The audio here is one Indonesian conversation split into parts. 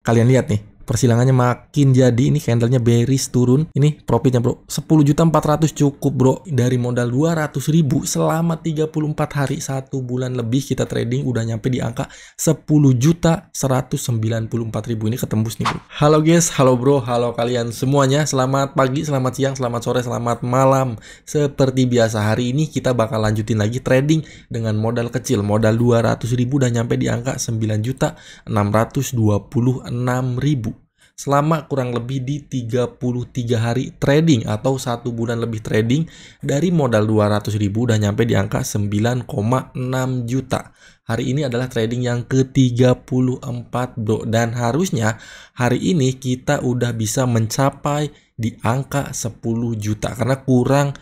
kalian lihat nih, persilangannya makin jadi. Ini candlenya bearish turun. Ini profitnya bro, 10.400.000 cukup bro. Dari modal 200.000 selama 34 hari, 1 bulan lebih kita trading udah nyampe di angka 10.194.000. Ini ketembus nih bro. Halo guys, halo bro, halo kalian semuanya. Selamat pagi, selamat siang, selamat sore, selamat malam. Seperti biasa hari ini kita bakal lanjutin lagi trading dengan modal kecil. Modal 200.000 udah nyampe di angka 9.626.000. Selama kurang lebih di 33 hari trading atau 1 bulan lebih trading, dari modal 200.000 udah nyampe di angka 9,6 juta. Hari ini adalah trading yang ke-34 bro, dan harusnya hari ini kita udah bisa mencapai di angka 10 juta karena kurang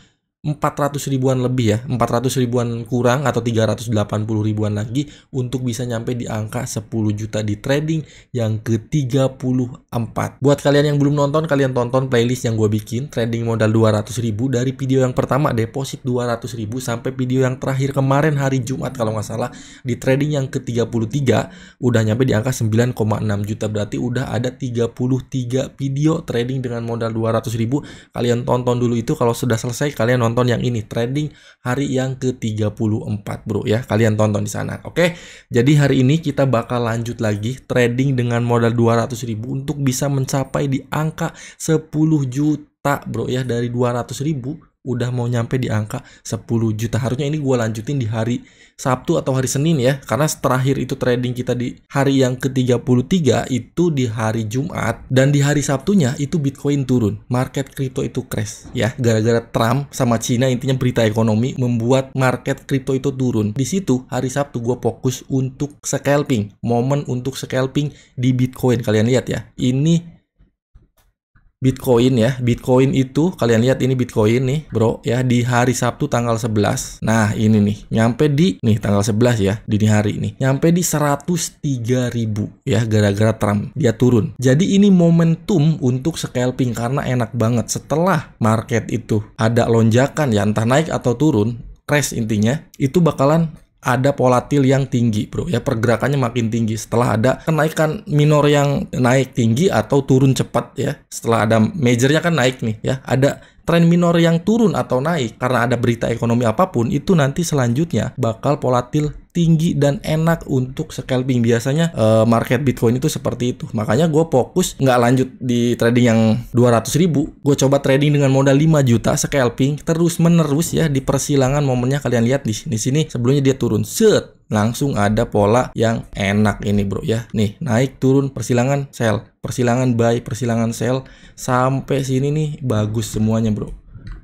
400 ribuan lebih ya, 400 ribuan kurang atau 380 ribuan lagi untuk bisa nyampe di angka 10 juta di trading yang ke-34. Buat kalian yang belum nonton, kalian tonton playlist yang gue bikin trading modal 200.000 dari video yang pertama deposit 200.000 sampai video yang terakhir kemarin hari Jumat kalau nggak salah di trading yang ke-33 udah nyampe di angka 9,6 juta. Berarti udah ada 33 video trading dengan modal 200.000. Kalian tonton dulu itu, kalau sudah selesai kalian nonton yang ini trading hari yang ke-34 bro ya, kalian tonton di sana. Oke, jadi hari ini kita bakal lanjut lagi trading dengan modal 200.000 untuk bisa mencapai di angka 10 juta bro ya. Dari 200.000 udah mau nyampe di angka 10 juta. Harusnya ini gue lanjutin di hari Sabtu atau hari Senin ya, karena terakhir itu trading kita di hari yang ke-33 itu di hari Jumat, dan di hari Sabtunya itu Bitcoin turun, market crypto itu crash ya, gara-gara Trump sama Cina, intinya berita ekonomi membuat market crypto itu turun. Di situ hari Sabtu gue fokus untuk scalping, momen untuk scalping di Bitcoin. Kalian lihat ya, ini Bitcoin ya, Bitcoin itu kalian lihat ini Bitcoin nih bro ya, di hari Sabtu tanggal 11. Nah ini nih nyampe di nih tanggal 11 ya, dini hari nih nyampe di 103.000 ya, gara-gara Trump dia turun. Jadi ini momentum untuk scalping karena enak banget. Setelah market itu ada lonjakan ya, entah naik atau turun, crash intinya, itu bakalan ada volatil yang tinggi bro ya, pergerakannya makin tinggi setelah ada kenaikan minor yang naik tinggi atau turun cepat ya. Setelah ada majornya kan naik nih ya, ada tren minor yang turun atau naik karena ada berita ekonomi apapun, itu nanti selanjutnya bakal volatil tinggi dan enak untuk scalping. Biasanya market Bitcoin itu seperti itu. Makanya gue fokus nggak lanjut di trading yang 200.000. Gue coba trading dengan modal 5 juta scalping terus menerus ya. Di persilangan momennya kalian lihat di sini sebelumnya dia turun set, langsung ada pola yang enak ini bro ya. Nih naik turun, persilangan sell, persilangan buy, persilangan sell, sampai sini nih bagus semuanya bro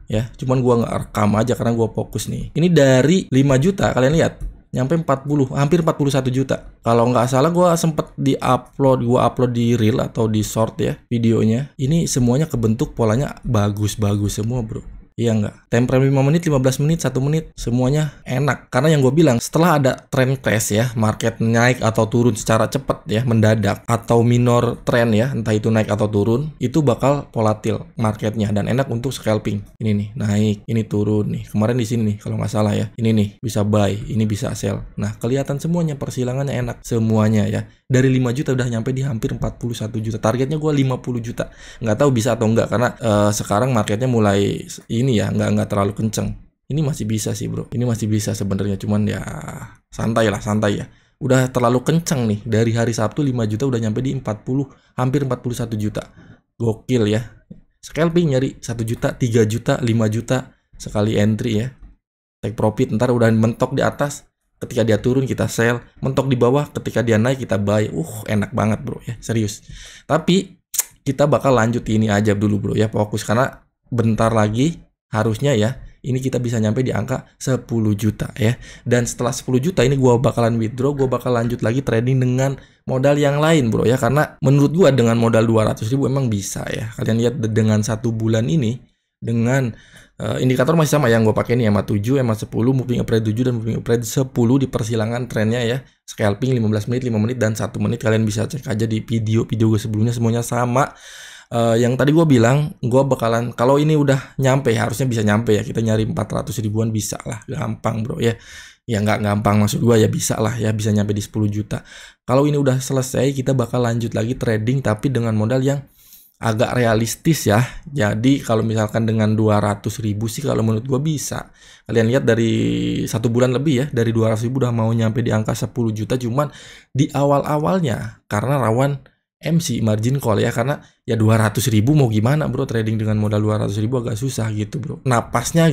ya. Cuman gua nggak rekam aja karena gua fokus nih. Ini dari 5 juta kalian lihat nyampe 40, hampir 41 juta. Kalau nggak salah gue sempet upload di reel atau di short ya videonya. Ini semuanya kebentuk polanya bagus-bagus semua bro. Iya nggak? Time frame 5 menit, 15 menit, 1 menit, semuanya enak. Karena yang gue bilang, setelah ada trend crash ya, market naik atau turun secara cepat ya, mendadak, atau minor trend ya, entah itu naik atau turun, itu bakal volatil marketnya dan enak untuk scalping. Ini nih, naik, ini turun nih. Kemarin di sini nih, kalau nggak salah ya. Ini nih, bisa buy, ini bisa sell. Nah, kelihatan semuanya, persilangannya enak. Semuanya ya. Dari 5 juta udah nyampe di hampir 41 juta. Targetnya gue 50 juta. Nggak tahu bisa atau enggak, karena sekarang marketnya mulai ini ya, nggak terlalu kenceng. Ini masih bisa sih bro, ini masih bisa sebenarnya, cuman ya santai ya. Udah terlalu kenceng nih, dari hari Sabtu 5 juta udah nyampe di 40, hampir 41 juta. Gokil ya. Scalping nyari 1 juta, 3 juta, 5 juta sekali entry ya. Take profit, ntar udah mentok di atas, ketika dia turun kita sell, mentok di bawah, ketika dia naik kita buy. Enak banget bro ya, serius. Tapi kita bakal lanjut ini aja dulu bro ya, fokus karena bentar lagi harusnya ya ini kita bisa nyampe di angka 10 juta ya. Dan setelah 10 juta ini gue bakalan withdraw, gue bakal lanjut lagi trading dengan modal yang lain bro ya. Karena menurut gue dengan modal 200.000 emang bisa ya. Kalian lihat dengan 1 bulan ini dengan indikator masih sama yang gue pakai nih, EMA 7, EMA 10, moving average 7 dan moving average 10 di persilangan trennya ya. Scalping 15 menit, 5 menit dan 1 menit. Kalian bisa cek aja di video gue sebelumnya, semuanya sama. Yang tadi gue bilang, gue bakalan, kalau ini udah nyampe, harusnya bisa nyampe ya, kita nyari 400 ribuan bisa lah, gampang bro ya. Ya nggak gampang, maksud gue ya bisa lah ya, bisa nyampe di 10 juta. Kalau ini udah selesai, kita bakal lanjut lagi trading tapi dengan modal yang agak realistis ya. Jadi kalau misalkan dengan 200.000 sih kalau menurut gue bisa. Kalian lihat dari 1 bulan lebih ya, dari 200.000 udah mau nyampe di angka 10 juta. Cuman di awal-awalnya karena rawan MC, margin call ya, karena ya 200.000 mau gimana bro, trading dengan modal 200.000 agak susah gitu bro. Napasnya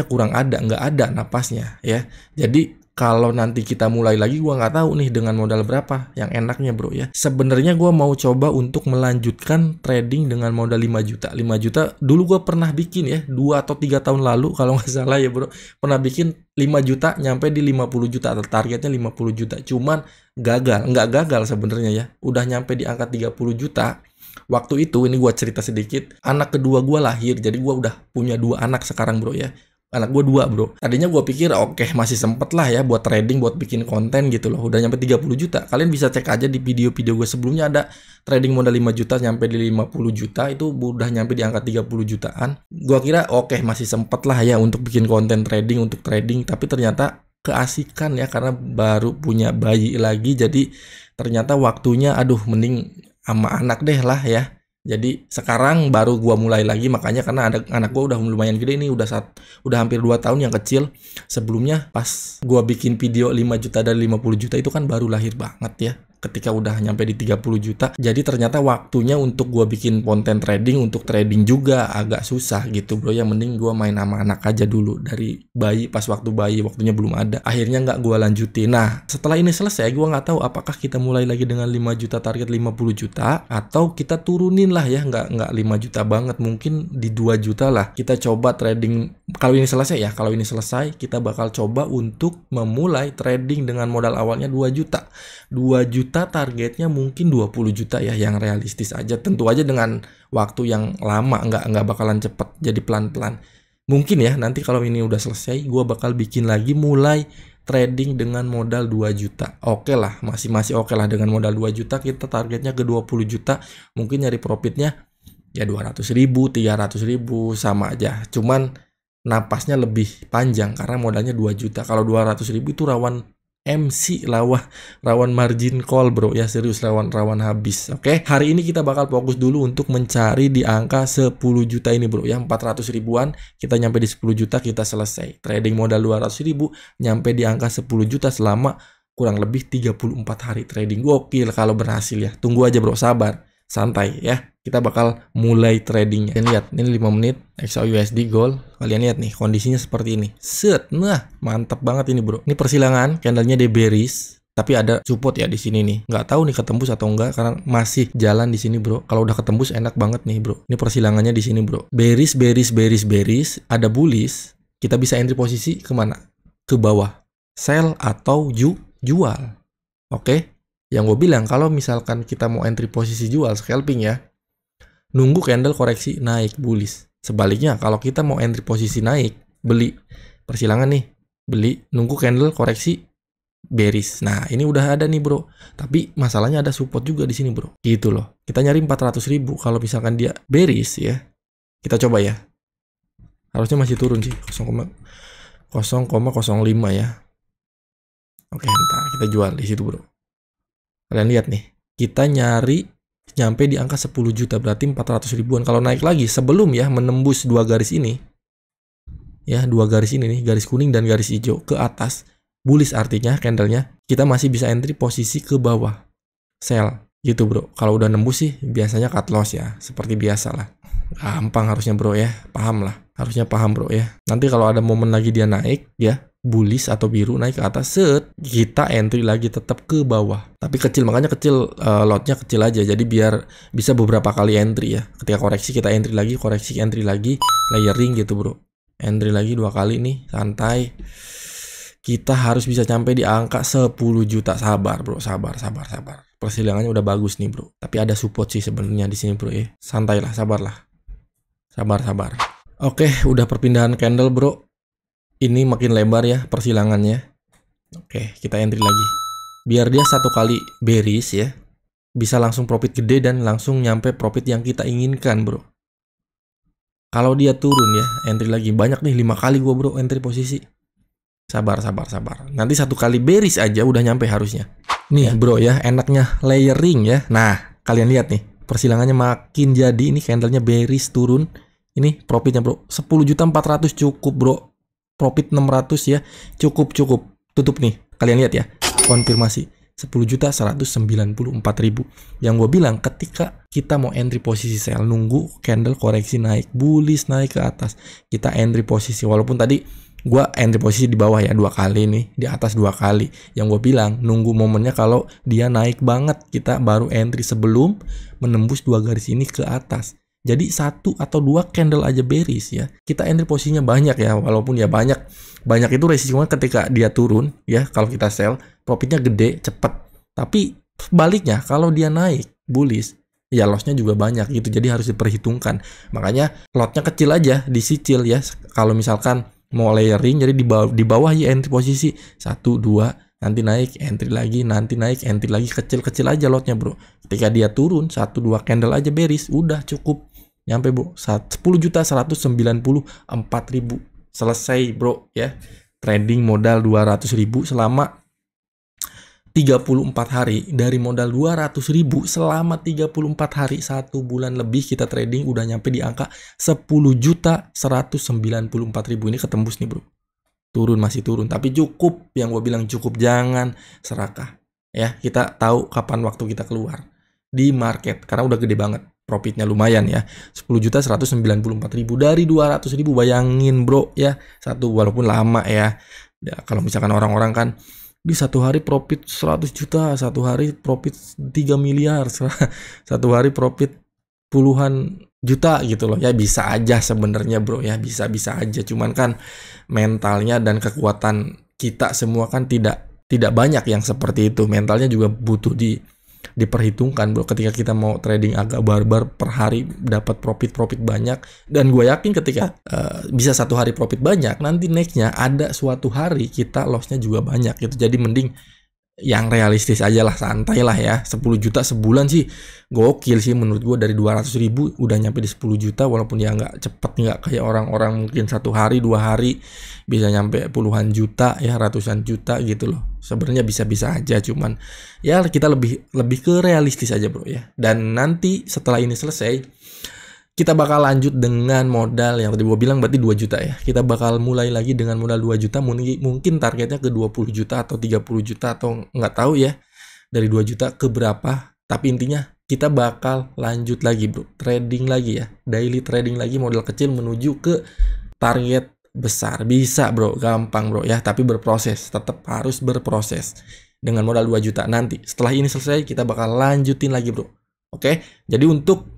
kurang ada, nggak ada napasnya ya. Jadi kalau nanti kita mulai lagi, gua nggak tahu nih dengan modal berapa yang enaknya bro ya. Sebenarnya gua mau coba untuk melanjutkan trading dengan modal 5 juta. 5 juta dulu gua pernah bikin ya, 2 atau 3 tahun lalu kalau nggak salah ya bro. Pernah bikin 5 juta nyampe di 50 juta, targetnya 50 juta. Cuman nggak gagal sebenarnya ya. Udah nyampe di angka 30 juta. Waktu itu, ini gua cerita sedikit, anak kedua gua lahir, jadi gua udah punya 2 anak sekarang bro ya. Anak gue 2 bro. Tadinya gue pikir oke, masih sempet lah ya buat trading, buat bikin konten gitu loh. Udah nyampe 30 juta. Kalian bisa cek aja di video-video gue sebelumnya, ada trading modal 5 juta nyampe di 50 juta. Itu udah nyampe di angka 30 jutaan. Gue kira oke, masih sempet lah ya untuk bikin konten trading, untuk trading. Tapi ternyata keasikan ya, karena baru punya bayi lagi. Jadi ternyata waktunya aduh mending sama anak deh lah ya. Jadi sekarang baru gua mulai lagi, makanya karena ada anak gua udah lumayan gede nih, udah hampir 2 tahun yang kecil. Sebelumnya pas gua bikin video 5 juta dan 50 juta itu kan baru lahir banget ya. Ketika udah nyampe di 30 juta. Jadi ternyata waktunya untuk gua bikin konten trading, untuk trading juga agak susah gitu bro. Yang mending gua main sama anak aja dulu. Dari bayi, pas waktu bayi, waktunya belum ada. Akhirnya nggak gua lanjutin. Nah setelah ini selesai, gua nggak tahu apakah kita mulai lagi dengan 5 juta, target 50 juta. Atau kita turunin lah ya, nggak 5 juta banget. Mungkin di 2 juta lah. Kita coba trading. Kalau ini selesai ya, kalau ini selesai kita bakal coba untuk memulai trading dengan modal awalnya 2 juta. 2 juta targetnya mungkin 20 juta ya, yang realistis aja. Tentu aja dengan waktu yang lama, nggak bakalan cepet, jadi pelan-pelan. Mungkin ya nanti kalau ini udah selesai, gue bakal bikin lagi mulai trading dengan modal 2 juta. Oke lah, masih oke lah dengan modal 2 juta, kita targetnya ke 20 juta. Mungkin nyari profitnya ya 200.000, 300.000 sama aja. Cuman napasnya lebih panjang karena modalnya 2 juta. Kalau 200.000 itu rawan MC, rawan margin call bro ya, serius rawan habis. Oke, hari ini kita bakal fokus dulu untuk mencari di angka 10 juta ini bro ya. 400 ribuan kita nyampe di 10 juta, kita selesai trading modal 200.000 nyampe di angka 10 juta selama kurang lebih 34 hari trading. Gokil kalau berhasil ya. Tunggu aja bro, sabar, santai ya. Kita bakal mulai tradingnya. Kalian lihat, ini 5 menit XAUUSD gold. Kalian lihat nih, kondisinya seperti ini. Set, nah mantap banget ini bro. Ini persilangan, candlenya dia bearish, tapi ada support ya di sini nih. Nggak tahu nih ketembus atau enggak karena masih jalan di sini bro. Kalau udah ketembus enak banget nih bro. Ini persilangannya di sini bro. Bearish. Ada bullish. Kita bisa entry posisi kemana? Ke bawah. Sell atau jual. Oke. Yang gue bilang kalau misalkan kita mau entry posisi jual, scalping ya, nunggu candle koreksi naik bullish. Sebaliknya kalau kita mau entry posisi naik, beli persilangan nih, beli, nunggu candle koreksi bearish. Nah ini udah ada nih bro, tapi masalahnya ada support juga di sini bro, gitu loh. Kita nyari 400.000. Kalau misalkan dia bearish ya, kita coba ya, harusnya masih turun sih, 0,05 ya. Oke, ntar kita jual di situ bro. Kalian lihat nih, kita nyari nyampe di angka 10 juta, berarti 400 ribuan. Kalau naik lagi sebelum ya menembus 2 garis ini ya, 2 garis ini nih, garis kuning dan garis hijau ke atas, bullish artinya candlenya, kita masih bisa entry posisi ke bawah, sell gitu bro. Kalau udah nembus sih biasanya cut loss ya, seperti biasa lah. Gampang harusnya bro ya, paham lah, harusnya paham bro ya. Nanti kalau ada momen lagi dia naik ya, bullish atau biru naik ke atas, set, kita entry lagi tetap ke bawah, tapi kecil, makanya kecil, lotnya kecil aja, jadi biar bisa beberapa kali entry ya. Ketika koreksi kita entry lagi, koreksi entry lagi, layering gitu bro, entry lagi 2 kali nih, santai. Kita harus bisa sampai di angka 10 juta. Sabar bro, sabar. Persilangannya udah bagus nih bro, tapi ada support sih sebenarnya di sini bro ya. Santai lah, sabar. Oke, udah perpindahan candle bro. Ini makin lebar ya persilangannya. Oke, kita entry lagi. Biar dia 1 kali bearish ya, bisa langsung profit gede dan langsung nyampe profit yang kita inginkan bro. Kalau dia turun ya, entry lagi. Banyak nih, 5 kali gua bro entry posisi. Sabar. Nanti 1 kali bearish aja udah nyampe harusnya. Nih bro ya, enaknya layering ya. Nah, kalian lihat nih, persilangannya makin jadi. Ini candlenya bearish turun. Ini profitnya bro, 10.400.000 cukup bro. Profit 600 ya, cukup. Tutup nih, kalian lihat ya, konfirmasi 10.194.000. Yang gue bilang, ketika kita mau entry posisi sell, nunggu candle koreksi naik, bullish naik ke atas, kita entry posisi. Walaupun tadi gue entry posisi di bawah ya 2 kali nih, di atas 2 kali. Yang gue bilang, nunggu momennya kalau dia naik banget, kita baru entry sebelum menembus 2 garis ini ke atas. Jadi 1 atau 2 candle aja bearish ya, kita entry posisinya banyak ya. Walaupun ya banyak itu resikonya ketika dia turun ya. Kalau kita sell, profitnya gede, cepet. Tapi sebaliknya, kalau dia naik bullish, ya lossnya juga banyak gitu. Jadi harus diperhitungkan. Makanya lotnya kecil aja, disicil ya. Kalau misalkan mau layering, jadi di bawah ya entry posisi 1, 2, nanti naik entry lagi, nanti naik entry lagi, kecil aja lotnya bro. Ketika dia turun 1, 2 candle aja bearish, udah cukup nyampe bro, 10.194.000 selesai bro ya. Trading modal 200.000 selama 34 hari. Dari modal 200.000 selama 34 hari, 1 bulan lebih kita trading udah nyampe di angka 10.194.000. Ini ketembus nih bro. Turun, masih turun, tapi cukup. Yang gue bilang cukup, jangan serakah ya. Kita tahu kapan waktu kita keluar di market, karena udah gede banget. Profitnya lumayan ya, 10.194.000 dari 200.000. Bayangin bro ya, walaupun lama ya. Kalau misalkan orang-orang kan di 1 hari profit 100 juta, 1 hari profit 3 miliar, 1 hari profit puluhan juta gitu loh ya. Bisa aja sebenarnya bro ya, bisa aja. Cuman kan mentalnya dan kekuatan kita semua kan tidak banyak yang seperti itu. Mentalnya juga butuh diperhitungkan bro. Ketika kita mau trading agak barbar, per hari dapat profit banyak, dan gue yakin ketika bisa 1 hari profit banyak, nanti nextnya ada suatu hari kita lossnya juga banyak gitu. Jadi mending yang realistis aja lah, santai lah ya. 10 juta sebulan sih gokil sih menurut gue. Dari 200.000 udah nyampe di 10 juta, walaupun ya nggak cepet, nggak kayak orang-orang mungkin 1 hari 2 hari bisa nyampe puluhan juta ya, ratusan juta gitu loh. Sebenarnya bisa aja, cuman ya kita lebih ke realistis aja bro ya. Dan nanti setelah ini selesai, kita bakal lanjut dengan modal yang tadi gue bilang, berarti 2 juta ya. Kita bakal mulai lagi dengan modal 2 juta. Mungkin targetnya ke 20 juta atau 30 juta atau nggak tahu ya. Dari 2 juta ke berapa. Tapi intinya kita bakal lanjut lagi bro. Trading lagi ya. Daily trading lagi, modal kecil menuju ke target besar. Bisa bro, gampang bro ya. Tapi berproses, tetap harus berproses. Dengan modal 2 juta. Nanti setelah ini selesai, kita bakal lanjutin lagi bro. Oke, jadi untuk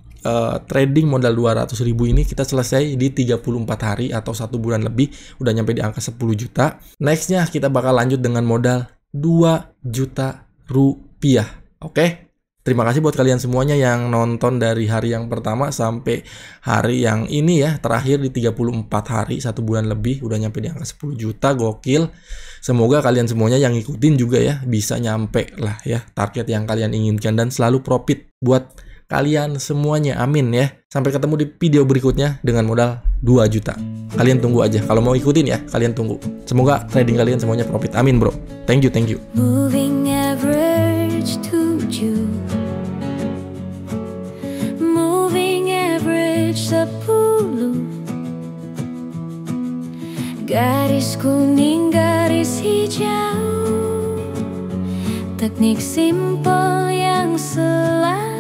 trading modal 200.000 ini kita selesai di 34 hari atau 1 bulan lebih, udah nyampe di angka 10 juta. Nextnya kita bakal lanjut dengan modal 2 juta rupiah. Oke, terima kasih buat kalian semuanya yang nonton dari hari yang pertama sampai hari yang ini ya, terakhir di 34 hari 1 bulan lebih udah nyampe di angka 10 juta. Gokil. Semoga kalian semuanya yang ngikutin juga ya bisa nyampe lah ya target yang kalian inginkan, dan selalu profit buat kalian semuanya, amin ya. Sampai ketemu di video berikutnya dengan modal 2 juta. Kalian tunggu aja, kalau mau ikutin ya, kalian tunggu. Semoga trading kalian semuanya profit, amin bro. Thank you. Moving average 7, moving average 10, garis kuning, garis hijau, teknik simple yang selalu